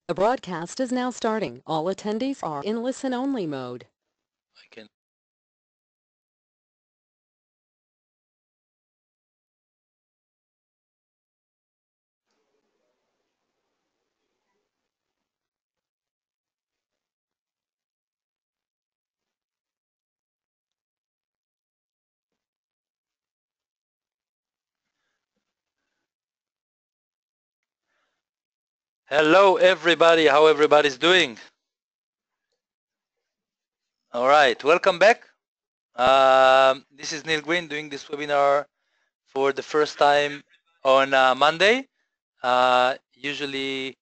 The broadcast is now starting. All attendees are in listen-only mode. I can. Hello, everybody. How everybody's doing? All right, welcome back. This is Neil Green doing this webinar for the first time on Monday. Usually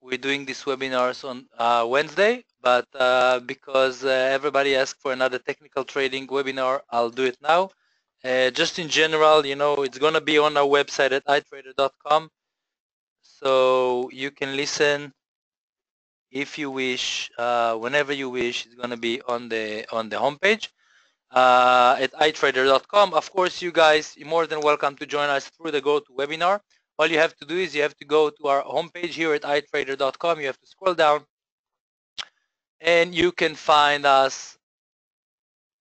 we're doing these webinars on Wednesday, but because everybody asked for another technical trading webinar, I'll do it now. Just in general, you know, it's going to be on our website at itrader.com, so you can listen if you wish, whenever you wish. It's going to be on the homepage at itrader.com. Of course, you guys, you're more than welcome to join us through the GoToWebinar. All you have to do is you have to go to our homepage here at itrader.com. You have to scroll down, and you can find us.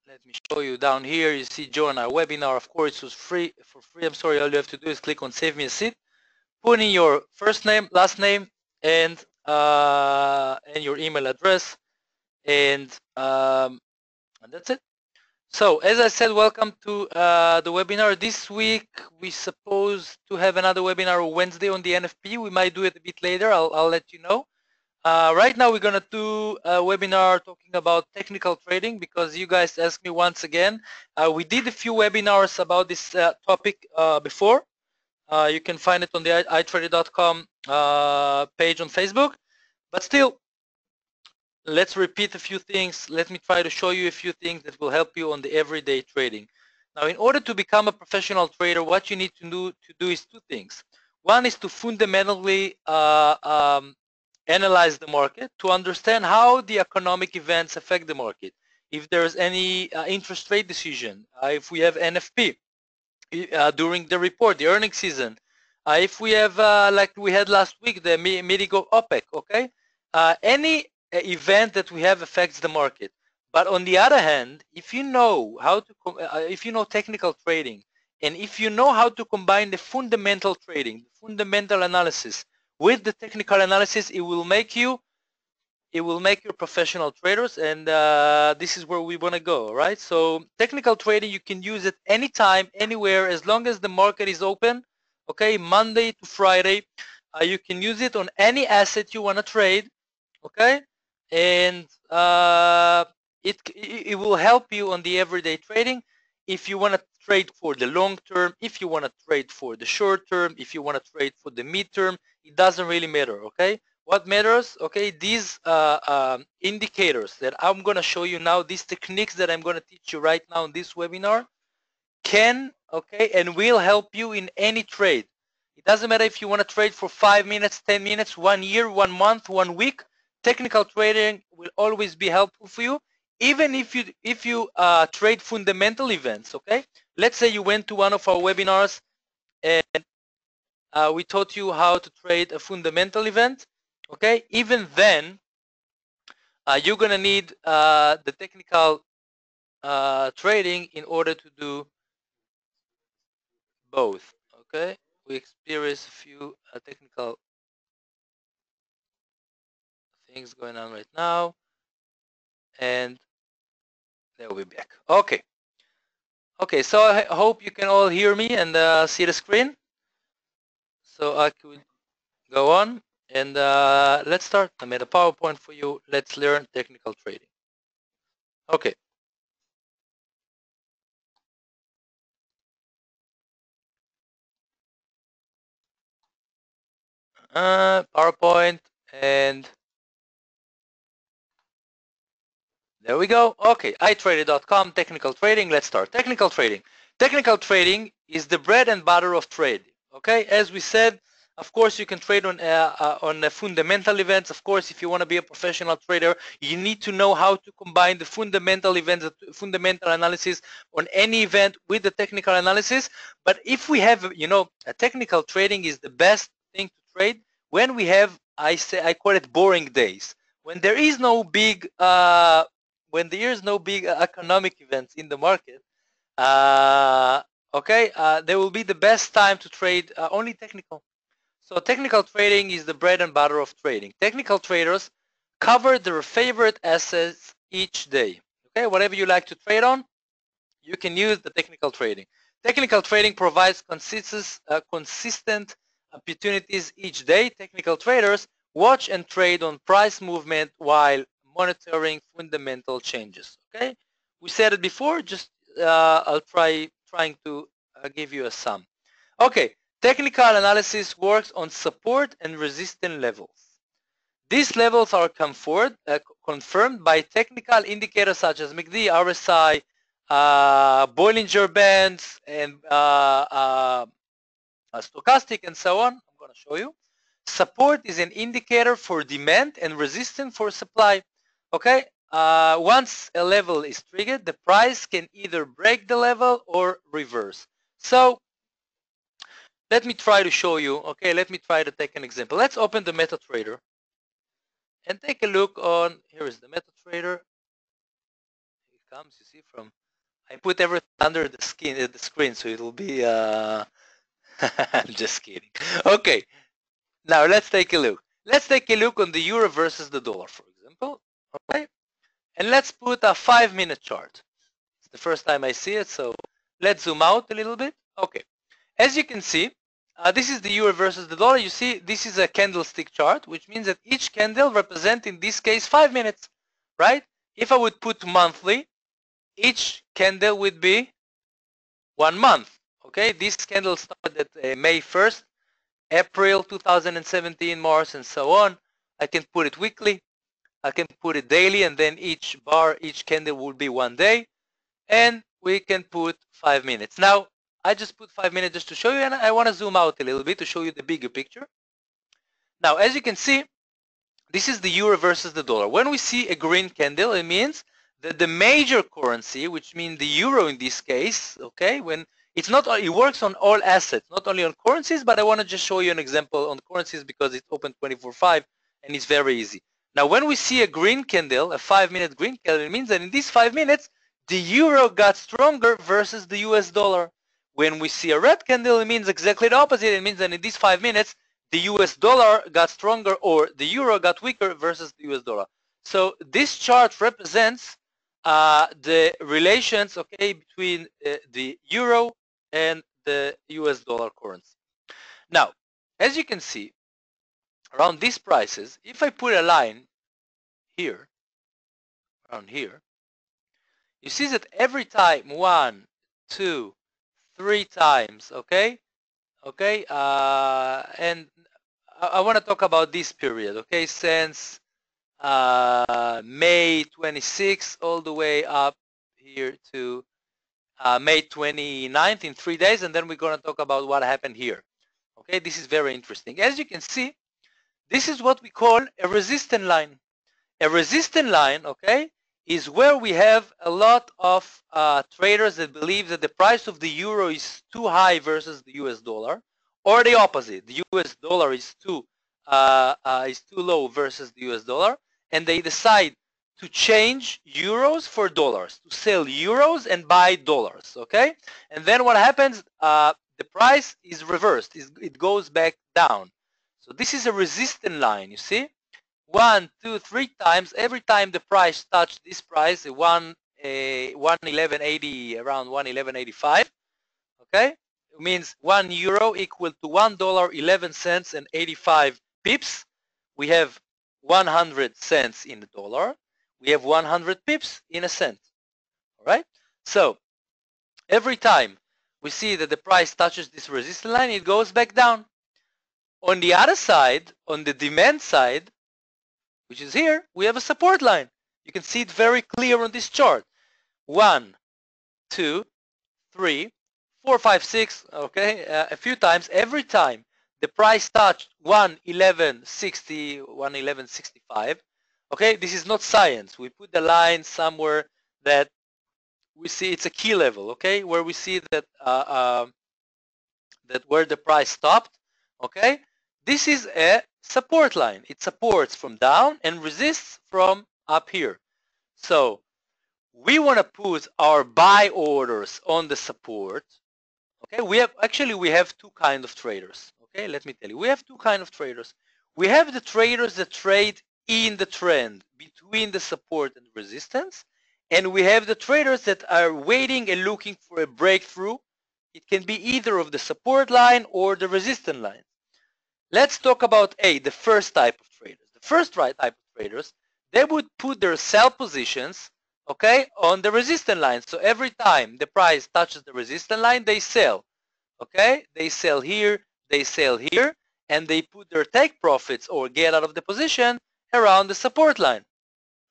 Let me show you down here. You see join our webinar. Of course, it's free. For free, I'm sorry. All you have to do is click on Save Me a Seat. Put in your first name, last name, and your email address, and that's it. So, as I said, welcome to the webinar. This week, we're supposed to have another webinar Wednesday on the NFP. We might do it a bit later. I'll let you know. Right now, we're going to do a webinar talking about technical trading because you guys asked me once again. We did a few webinars about this topic before. You can find it on the itrader.com page on Facebook. But still, let's repeat a few things. Let me try to show you a few things that will help you on the everyday trading. Now, in order to become a professional trader, what you need to do is two things. One is to fundamentally analyze the market, to understand how the economic events affect the market. If there's any interest rate decision, if we have NFP during the report, the earnings season, if we have, like we had last week, the meeting of OPEC, okay? Any event that we have affects the market. But on the other hand, if you know how to, if you know technical trading, and if you know how to combine the fundamental trading, the fundamental analysis with the technical analysis, it will make you professional traders, and this is where we want to go, right? So technical trading, you can use it anytime, anywhere, as long as the market is open, okay, Monday to Friday. You can use it on any asset you want to trade, okay, and it will help you on the everyday trading. If you want to trade for the long term, if you want to trade for the short term, if you want to trade for the mid term, it doesn't really matter, okay? What matters, okay, these indicators that I'm going to show you now, these techniques that I'm going to teach you right now in this webinar, can, okay, and will help you in any trade. It doesn't matter if you want to trade for 5 minutes, 10 minutes, 1 year, 1 month, 1 week. Technical trading will always be helpful for you, even if you trade fundamental events, okay? Let's say you went to one of our webinars and we taught you how to trade a fundamental event, okay? Even then, you're going to need the technical trading in order to do both, okay? We experience a few technical things going on right now, and they'll be back. Okay. Okay, so I hope you can all hear me and see the screen. So I could go on, and let's start. I made a PowerPoint for you. Let's learn technical trading. Okay. PowerPoint, and there we go. Okay, itrader.com, technical trading. Let's start. Technical trading. Technical trading is the bread and butter of trade. Okay, as we said, of course, you can trade on fundamental events. Of course, if you want to be a professional trader, you need to know how to combine the fundamental events, the fundamental analysis on any event with the technical analysis. But if we have, you know, a technical trading is the best thing to trade when we have I call it boring days. When there is no big economic events in the market, there will be the best time to trade only technical. So technical trading is the bread and butter of trading. Technical traders cover their favorite assets each day. Okay, whatever you like to trade on, you can use the technical trading. Technical trading provides consistent opportunities each day. Technical traders watch and trade on price movement while monitoring fundamental changes. Okay, we said it before. Just I'll trying to give you a sum. Okay, technical analysis works on support and resistance levels. These levels are confirmed by technical indicators such as MACD, RSI, Bollinger Bands, and stochastic, and so on. I'm going to show you. Support is an indicator for demand and resistance for supply. Okay, once a level is triggered, the price can either break the level or reverse. So let me try to show you. Okay, let me try to take an example. Let's open the MetaTrader and take a look on, here is the MetaTrader. Here it comes, you see, from, I put everything under the screen, so it'll be, I'm just kidding. Okay, now let's take a look. Let's take a look on the euro versus the dollar, for example. Okay, and let's put a 5-minute chart. It's the first time I see it, so let's zoom out a little bit. Okay, as you can see, this is the euro versus the dollar. You see, this is a candlestick chart, which means that each candle represents, in this case, 5 minutes, right? If I would put monthly, each candle would be 1 month. Okay, this candle started at May 1st, April 2017, March, and so on. I can put it weekly, I can put it daily, and then each bar, each candle will be 1 day, and we can put 5 minutes. Now, I just put 5 minutes just to show you, and I want to zoom out a little bit to show you the bigger picture. Now, as you can see, this is the euro versus the dollar. When we see a green candle, it means that the major currency, which means the euro in this case, okay, when it's not, it works on all assets, not only on currencies, but I want to just show you an example on currencies because it's open 24/5 and it's very easy. Now, when we see a green candle, a 5-minute green candle, it means that in these 5 minutes, the euro got stronger versus the US dollar. When we see a red candle, it means exactly the opposite. It means that in these 5 minutes, the US dollar got stronger or the euro got weaker versus the US dollar. So this chart represents the relations, okay, between the euro and the US dollar currency. Now, as you can see, around these prices, if I put a line here, around here, you see that every time 1, 2, 3 times, okay, and I want to talk about this period, okay, since May 26 all the way up here to May 29th in 3 days, and then we're going to talk about what happened here. Okay, this is very interesting. As you can see, this is what we call a resistance line. A resistance line, okay, is where we have a lot of traders that believe that the price of the euro is too high versus the US dollar, or the opposite. The US dollar is too low versus the US dollar, and they decide to change euros for dollars, to sell euros and buy dollars, okay? And then what happens? The price is reversed. It goes back down. So this is a resistance line, you see? 1, 2, 3 times. Every time the price touched this price, 111.80, around 111.85, okay? It means 1 euro equal to $1.11 and 85 pips. We have 100 cents in the dollar. We have 100 pips in a cent. All right? So every time we see that the price touches this resistance line, it goes back down. On the other side, on the demand side, which is here, we have a support line. You can see it very clear on this chart. 1, 2, 3, 4, 5, 6, okay, a few times. Every time the price touched 111.60, 111.65, okay, this is not science. We put the line somewhere that we see it's a key level, okay, where we see that that where the price stopped, okay. This is a support line. It supports from down and resists from up here. So we want to put our buy orders on the support. Okay, we have two kinds of traders. Okay, let me tell you, we have two kinds of traders. We have the traders that trade in the trend between the support and resistance, and we have the traders that are waiting and looking for a breakthrough. It can be either of the support line or the resistance line. Let's talk about the first type of traders. The first type of traders, they would put their sell positions, okay, on the resistance line. So every time the price touches the resistance line, they sell. Okay, they sell here, they sell here, and they put their take profits or get out of the position around the support line.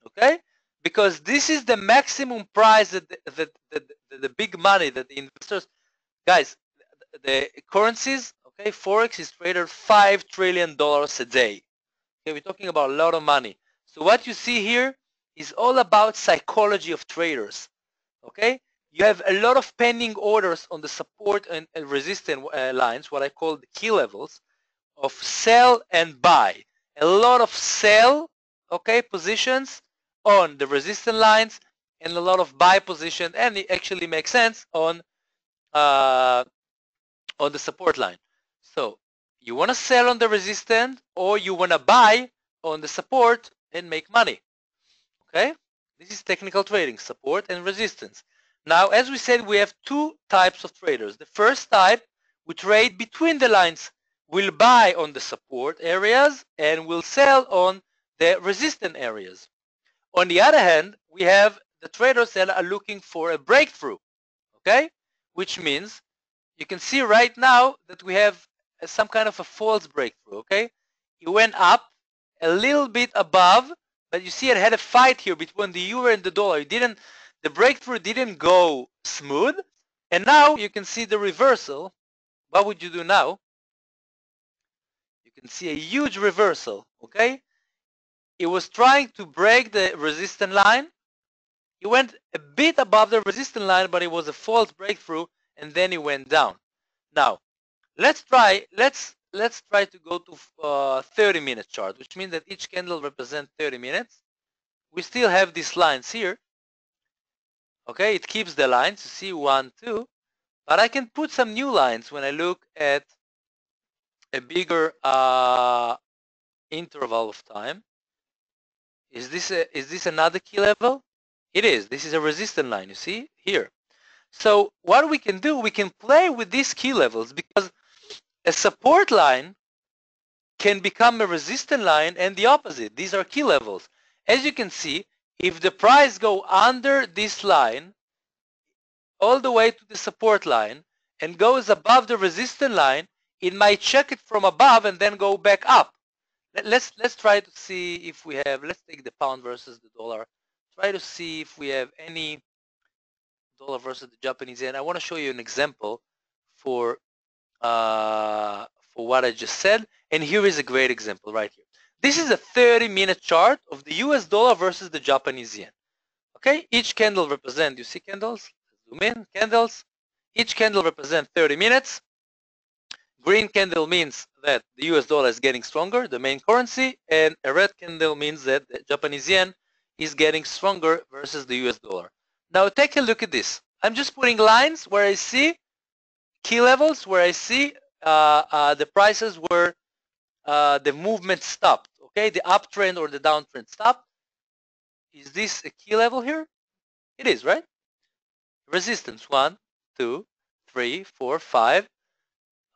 Okay, because this is the maximum price that the big money that the investors, guys, the currencies, okay, Forex is traded $5 trillion a day. Okay, we're talking about a lot of money. So what you see here is all about psychology of traders. Okay, you have a lot of pending orders on the support and resistance lines, what I call the key levels of sell and buy. A lot of sell, okay, positions on the resistance lines, and a lot of buy position, and it actually makes sense on the support line. So you want to sell on the resistance, or you want to buy on the support and make money. Okay, this is technical trading, support and resistance. Now, as we said, we have two types of traders. The first type, we trade between the lines. We'll buy on the support areas and we'll sell on the resistance areas. On the other hand, we have the traders that are looking for a breakthrough, okay, which means you can see right now that we have some kind of a false breakthrough, okay? It went up a little bit above, but you see it had a fight here between the euro and the dollar. The breakthrough didn't go smooth, and now you can see the reversal. What would you do now? You can see a huge reversal, okay? It was trying to break the resistance line. It went a bit above the resistance line, but it was a false breakthrough, and then it went down. Now, let's try to go to 30-minute chart, which means that each candle represents 30 minutes. We still have these lines here. Okay, it keeps the lines. You see 1, 2, but I can put some new lines when I look at a bigger interval of time. Is this another key level? It is. This is a resistance line. You see here. So what we can do, we can play with these key levels, because a support line can become a resistance line and the opposite. These are key levels. As you can see, if the price go under this line all the way to the support line and goes above the resistance line, it might check it from above and then go back up. Let's try to see if we have, let's take the pound versus the dollar. Try to see if we have any dollar versus the Japanese yen. I want to show you an example for what I just said, and here is a great example right here. This is a 30-minute chart of the US dollar versus the Japanese yen. Okay, each candle represents, you see candles? Zoom in, candles. Each candle represents 30 minutes. Green candle means that the US dollar is getting stronger, the main currency, and a red candle means that the Japanese yen is getting stronger versus the US dollar. Now take a look at this. I'm just putting lines where I see key levels, where I see the prices where the movement stopped. Okay, the uptrend or the downtrend stopped. Is this a key level here? It is, right? Resistance 1, 2, 3, 4, 5.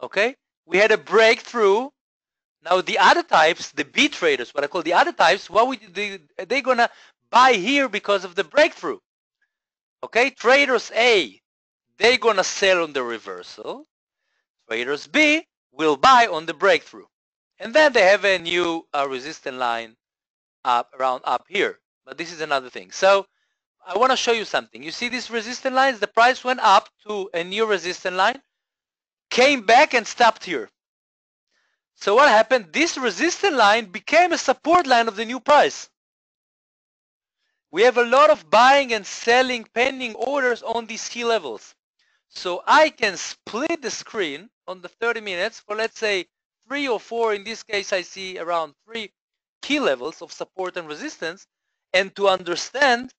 Okay, we had a breakthrough. Now the other types, the B traders, what I call the other types, what they're gonna buy here because of the breakthrough. Okay, traders A, they're gonna sell on the reversal. Traders B will buy on the breakthrough, and then they have a new resistance line around up here. But this is another thing. So I want to show you something. You see these resistance lines? The price went up to a new resistance line, came back and stopped here. So what happened? This resistance line became a support line of the new price. We have a lot of buying and selling pending orders on these key levels. So I can split the screen on the 30 minutes for, let's say, 3 or 4, in this case I see around 3 key levels of support and resistance, and to understand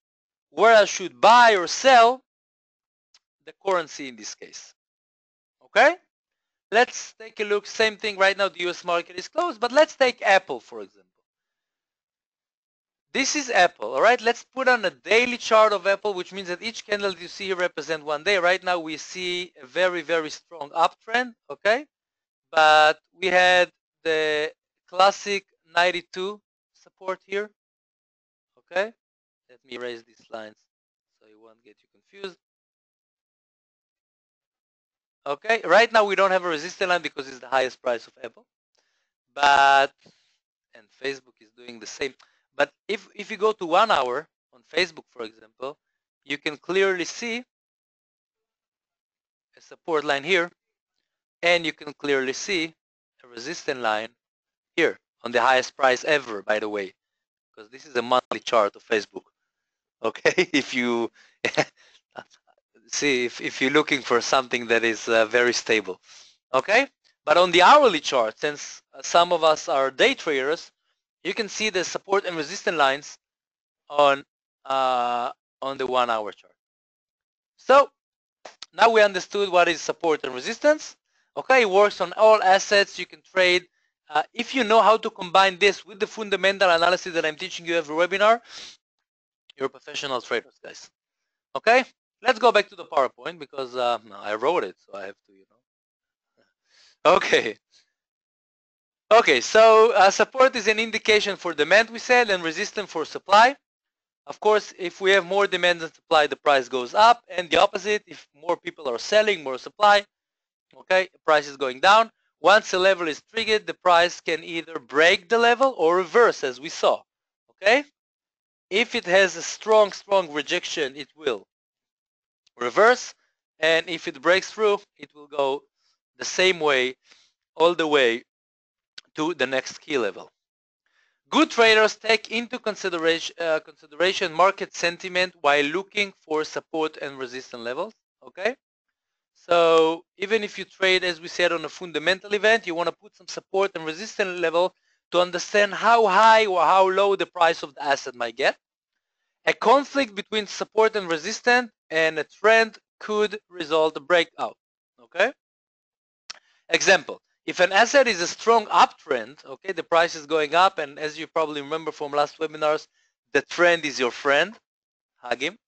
where I should buy or sell the currency in this case. Okay? Let's take a look. Same thing right now, the US market is closed, but let's take Apple, for example. This is Apple, all right? Let's put on a daily chart of Apple, which means that each candle you see here represents one day. Right now we see a very, very strong uptrend, okay? But we had the classic 92 support here, okay? Let me erase these lines so it won't get you confused. Okay, right now we don't have a resistance line because it's the highest price of Apple, but, and Facebook is doing the same. But if you go to 1 hour on Facebook, for example, you can clearly see a support line here, and you can clearly see a resistance line here on the highest price ever, by the way, because this is a monthly chart of Facebook. Okay, if you see, if you're looking for something that is very stable. Okay, but on the hourly chart, since some of us are day traders, you can see the support and resistance lines on the 1 hour chart. So now we understood what is support and resistance. Okay, it works on all assets you can trade. If you know how to combine this with the fundamental analysis that I'm teaching you every webinar, you're professional traders, guys. Okay, let's go back to the PowerPoint because I wrote it, so I have to, Okay. Okay, so support is an indication for demand, we said, and resistance for supply. Of course, if we have more demand than supply, the price goes up, and the opposite, if more people are selling, more supply, okay, the price is going down. Once a level is triggered, the price can either break the level or reverse, as we saw, okay? If it has a strong rejection, it will reverse, and if it breaks through, it will go the same way all the way to the next key level. Good traders take into consideration market sentiment while looking for support and resistance levels, okay? So even if you trade, as we said, on a fundamental event, you want to put some support and resistance level to understand how high or how low the price of the asset might get. A conflict between support and resistance and a trend could result in a breakout, okay? Example, if an asset is a strong uptrend, okay, the price is going up, and as you probably remember from last webinars, the trend is your friend, hug him.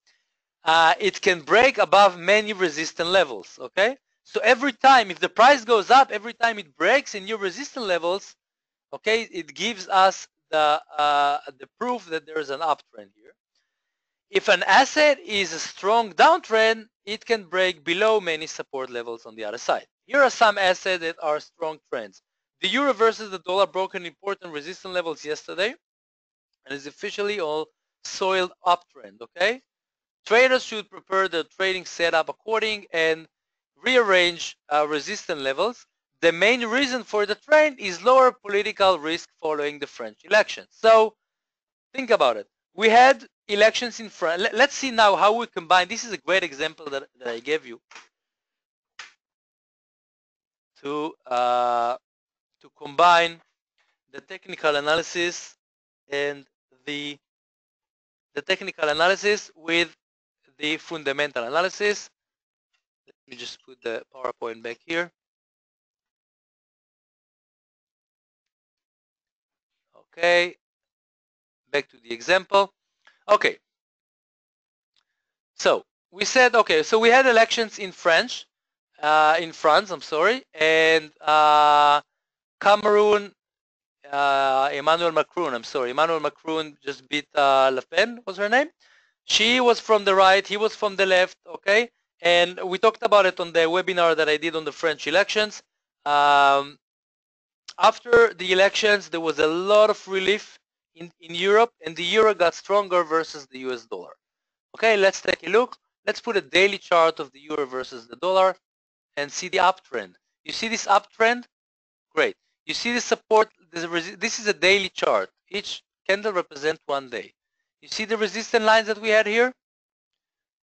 It can break above many resistance levels, okay? So every time, if the price goes up, every time it breaks in your resistance levels, okay, it gives us the proof that there is an uptrend here. If an asset is a strong downtrend, it can break below many support levels on the other side. Here are some assets that are strong trends. The euro versus the dollar broke an important resistance levels yesterday and is officially all soiled uptrend, okay? Traders should prepare the trading setup according and rearrange resistance levels. The main reason for the trend is lower political risk following the French election. So think about it. We had elections in France. Let's see now how we combine. This is a great example that I gave you to combine the technical analysis and the technical analysis with the fundamental analysis. Let me just put the PowerPoint back here. Okay, back to the example. Okay, so we said, okay, so we had elections in France, I'm sorry, and Cameroon, Emmanuel Macron just beat Le Pen, was her name. She was from the right, he was from the left, okay? And we talked about it on the webinar that I did on the French elections. After the elections, there was a lot of relief in Europe, and the euro got stronger versus the US dollar. Okay, let's take a look. Let's put a daily chart of the euro versus the dollar and see the uptrend. You see this uptrend? Great. You see the support, this is a daily chart. Each candle represents 1 day. You see the resistance lines that we had here?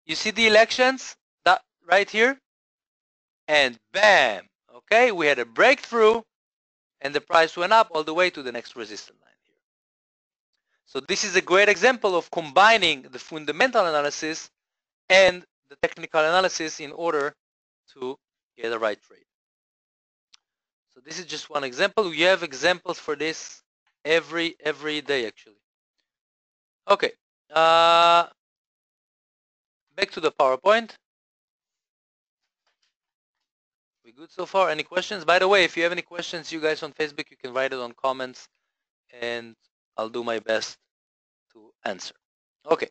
You see the elections that right here? And bam, okay, we had a breakthrough and the price went up all the way to the next resistance line here. So this is a great example of combining the fundamental analysis and the technical analysis in order to get a right trade. So this is just one example. We have examples for this every day actually. Okay, back to the PowerPoint. We good so far? Any questions? By the way, if you have any questions, you guys on Facebook, you can write it on comments and I'll do my best to answer. Okay.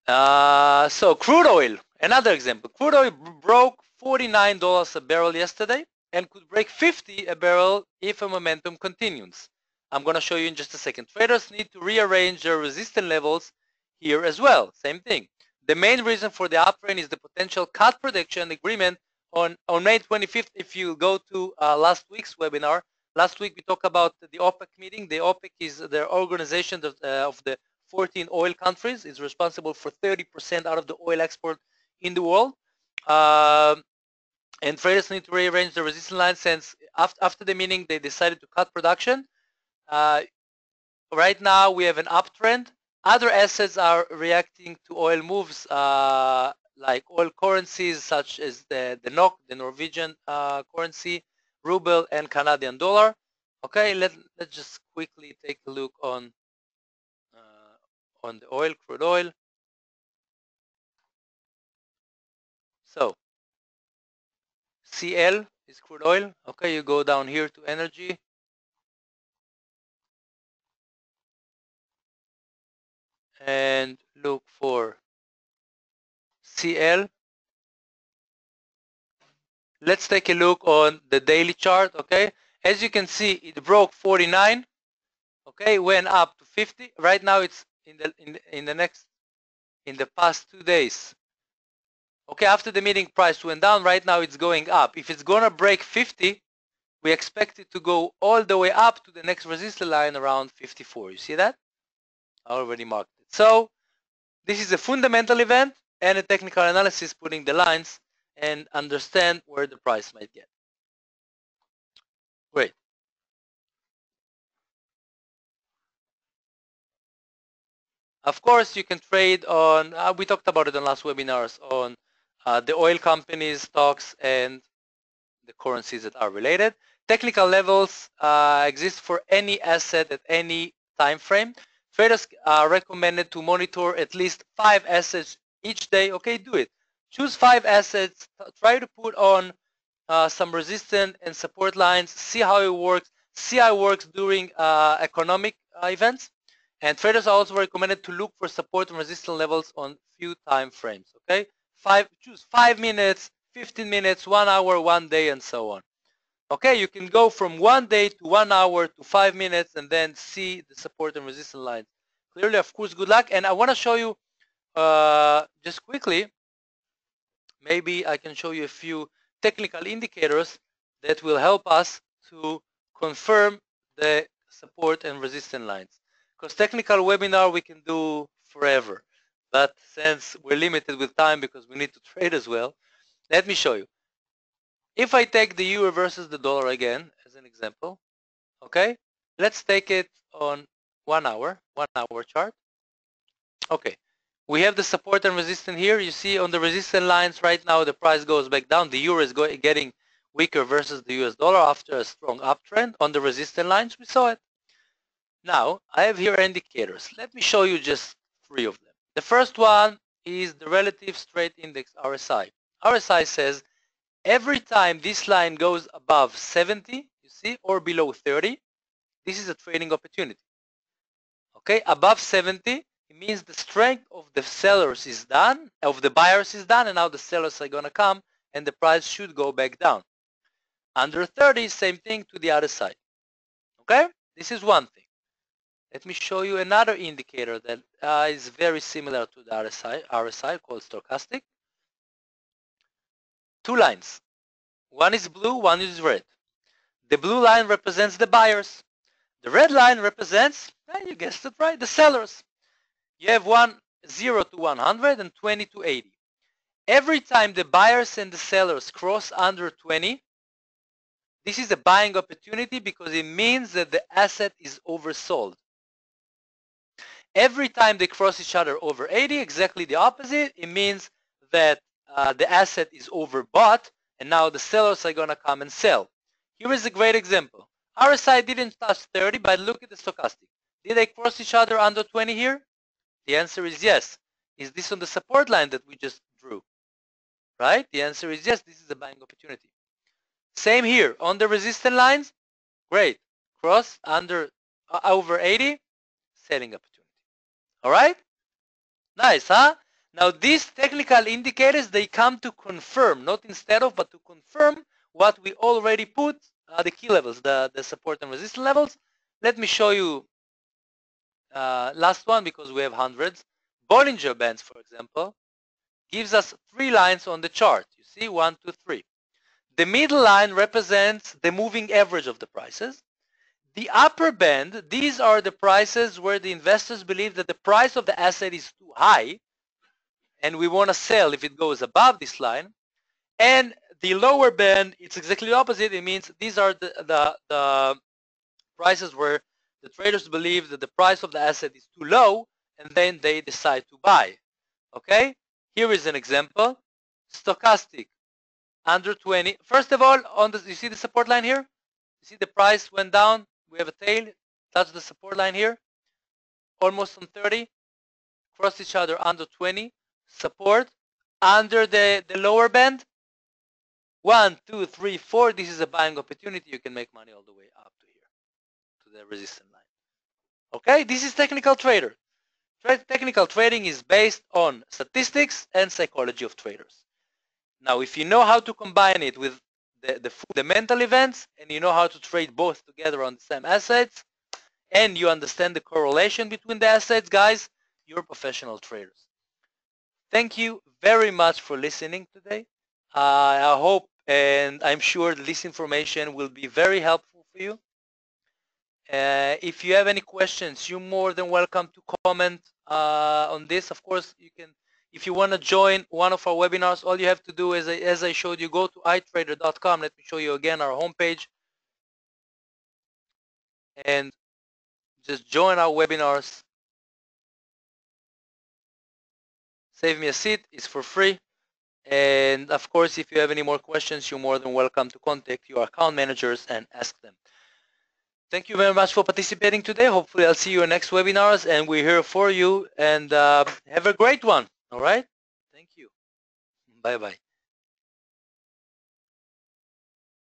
So crude oil, another example. Crude oil broke $49 a barrel yesterday and could break 50 a barrel if a momentum continues. I'm going to show you in just a second. Traders need to rearrange their resistance levels here as well. Same thing. The main reason for the uptrend is the potential cut prediction agreement on May 25th. If you go to last week's webinar, last week we talked about the OPEC meeting. The OPEC is the organization of the 14 oil countries, is responsible for 30% out of the oil export in the world. And traders need to rearrange the resistance line since after the meeting they decided to cut production. Right now we have an uptrend. Other assets are reacting to oil moves, like oil currencies such as the NOK, the Norwegian currency, ruble, and Canadian dollar. Okay, let's just quickly take a look on the oil, crude oil. So CL is crude oil. Okay, you go down here to energy. And look for CL. Let's take a look on the daily chart. Okay, as you can see, it broke 49. Okay, went up to 50. Right now it's in the past 2 days. Okay, after the meeting price went down, right now it's going up. If it's gonna break 50, we expect it to go all the way up to the next resistance line around 54. You see that? I already marked it. So this is a fundamental event and a technical analysis, putting the lines and understand where the price might get. Great. Of course, you can trade on, we talked about it in last webinars, on the oil companies, stocks, and the currencies that are related. Technical levels exist for any asset at any time frame. Traders are recommended to monitor at least 5 assets each day. Okay, do it. Choose 5 assets, try to put on some resistance and support lines, see how it works, see how it works during economic events. And traders are also recommended to look for support and resistance levels on few time frames. Okay, choose 5 minutes, 15 minutes, 1 hour, 1 day, and so on. Okay, you can go from 1 day to 1 hour to 5 minutes and then see the support and resistance lines clearly. Of course, good luck. And I want to show you just quickly, maybe I can show you a few technical indicators that will help us to confirm the support and resistance lines. Because technical webinar we can do forever, but since we're limited with time because we need to trade as well, let me show you. If I take the euro versus the dollar again as an example, okay, let's take it on 1 hour chart. Okay, we have the support and resistance here. You see on the resistance lines right now the price goes back down. The euro is getting weaker versus the US dollar after a strong uptrend. On the resistance lines we saw it. Now I have here indicators. Let me show you just 3 of them. The first one is the relative strength index, RSI. RSI says every time this line goes above 70, you see, or below 30, this is a trading opportunity. Okay, above 70, it means the strength of the sellers is done, of the buyers is done, and now the sellers are gonna come and the price should go back down. Under 30, same thing to the other side. Okay, this is one thing. Let me show you another indicator that is very similar to the RSI called stochastic. 2 lines. One is blue, one is red. The blue line represents the buyers. The red line represents, you guessed it right, the sellers. You have 0 to 100 and 20 to 80. Every time the buyers and the sellers cross under 20, This is a buying opportunity because it means that the asset is oversold. Every time they cross each other over 80, exactly the opposite, it means that the asset is overbought and now the sellers are going to come and sell. Here is a great example. RSI didn't touch 30, but look at the stochastic. Did they cross each other under 20 here? The answer is yes. Is this on the support line that we just drew? Right? The answer is yes, this is a buying opportunity. Same here, on the resistance lines, great. Cross under over 80, selling opportunity. All right? Nice, huh? Now these technical indicators, they come to confirm, not instead of, but to confirm what we already put, the key levels, the support and resistance levels. Let me show you last one because we have hundreds. Bollinger Bands, for example, gives us 3 lines on the chart. You see, 1, 2, 3. The middle line represents the moving average of the prices. The upper band, these are the prices where the investors believe that the price of the asset is too high and we want to sell if it goes above this line. And the lower band, it's exactly the opposite. It means these are the prices where the traders believe that the price of the asset is too low and then they decide to buy. Okay, here is an example. Stochastic under 20. First of all, on the, you see the support line here? You see the price went down. We have a tail, touch the support line here, almost on 30, cross each other under 20, support under the lower band. 1, 2, 3, 4. This is a buying opportunity. You can make money all the way up to here, to the resistance line. Okay, this is technical trader. Technical trading is based on statistics and psychology of traders. Now, if you know how to combine it with the fundamental events and you know how to trade both together on the same assets and you understand the correlation between the assets, guys, you're professional traders. Thank you very much for listening today. I hope and I'm sure this information will be very helpful for you. If you have any questions, you're more than welcome to comment on this. Of course, you can. If you want to join one of our webinars, all you have to do is, as I showed you, go to itrader.com. Let me show you again our homepage. And just join our webinars. Save me a seat. It's for free. And of course, if you have any more questions, you're more than welcome to contact your account managers and ask them. Thank you very much for participating today. Hopefully, I'll see you in next webinars, and we're here for you. And have a great one. All right? Thank you. Bye-bye.